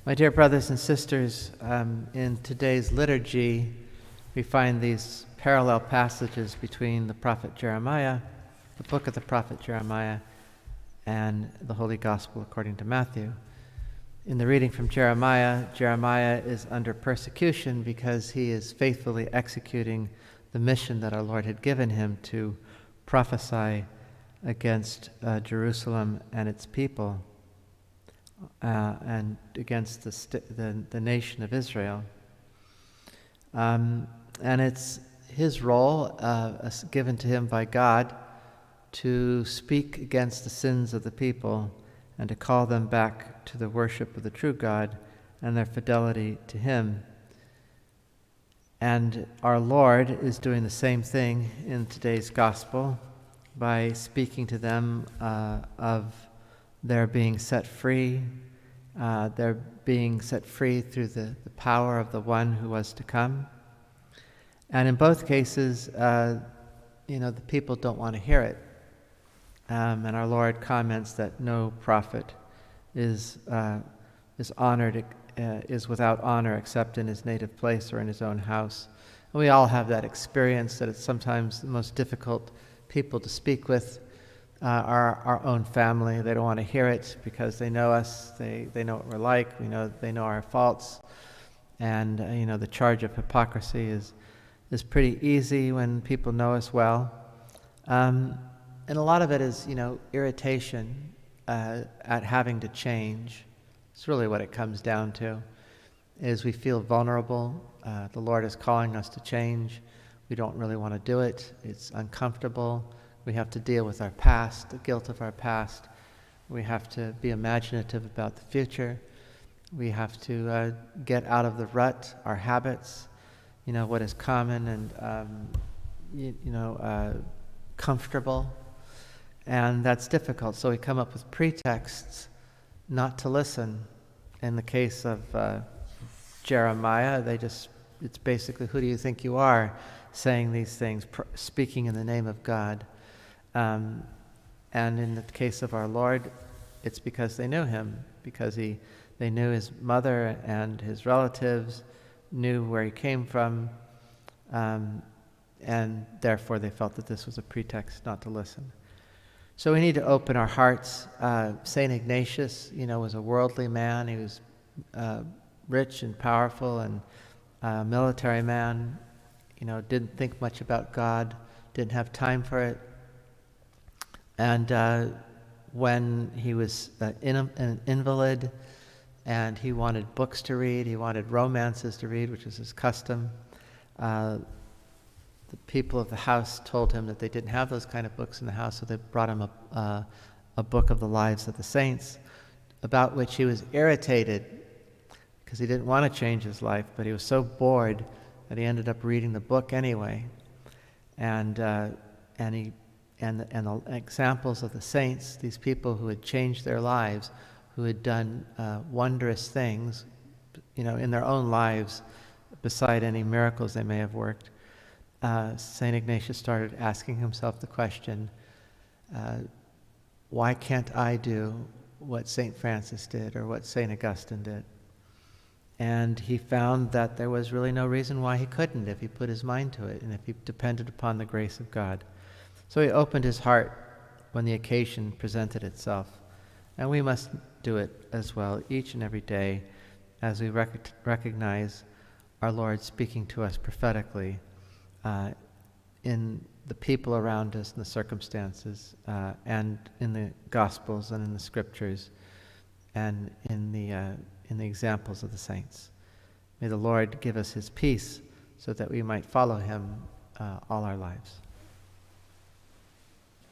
My dear brothers and sisters, in today's liturgy, we find these parallel passages between the prophet Jeremiah, the book of the prophet Jeremiah, and the Holy Gospel according to Matthew. In the reading from Jeremiah, Jeremiah is under persecution because he is faithfully executing the mission that our Lord had given him to prophesy against Jerusalem and its people. And against the nation of Israel. And it's his role, given to him by God, to speak against the sins of the people and to call them back to the worship of the true God and their fidelity to him. And our Lord is doing the same thing in today's gospel by speaking to them of they're being set free. They're being set free through the power of the one who was to come. And in both cases, the people don't want to hear it. And our Lord comments that no prophet is honored, is without honor except in his native place or in his own house. And we all have that experience that it's sometimes the most difficult people to speak with. Our own family. They don't want to hear it because they know us, they know what we're like, they know our faults, and the charge of hypocrisy is pretty easy when people know us well, and a lot of it is irritation at having to change. It's really what it comes down to, is we feel vulnerable. The Lord is calling us to change. We don't really want to do it. It's uncomfortable. We have to deal with our past, the guilt of our past. We have to be imaginative about the future. We have to get out of the rut, our habits, what is common and, comfortable. And that's difficult. So we come up with pretexts not to listen. In the case of Jeremiah, it's basically, who do you think you are, saying these things, speaking in the name of God. And in the case of our Lord, it's because they knew him, because they knew his mother and his relatives, knew where he came from, and therefore they felt that this was a pretext not to listen. So we need to open our hearts. St. Ignatius, was a worldly man. He was rich and powerful and a military man, didn't think much about God, didn't have time for it. And when he was an invalid and he wanted books to read, he wanted romances to read, which was his custom, the people of the house told him that they didn't have those kind of books in the house, so they brought him a book of the lives of the saints, about which he was irritated because he didn't want to change his life, but he was so bored that he ended up reading the book anyway. And the examples of the saints, these people who had changed their lives, who had done wondrous things, in their own lives, beside any miracles they may have worked, St. Ignatius started asking himself the question, why can't I do what St. Francis did or what St. Augustine did? And he found that there was really no reason why he couldn't if he put his mind to it and if he depended upon the grace of God. So he opened his heart when the occasion presented itself. And we must do it as well each and every day as we recognize our Lord speaking to us prophetically in the people around us, in the circumstances, and in the Gospels and in the Scriptures, and in the examples of the saints. May the Lord give us his peace so that we might follow him all our lives.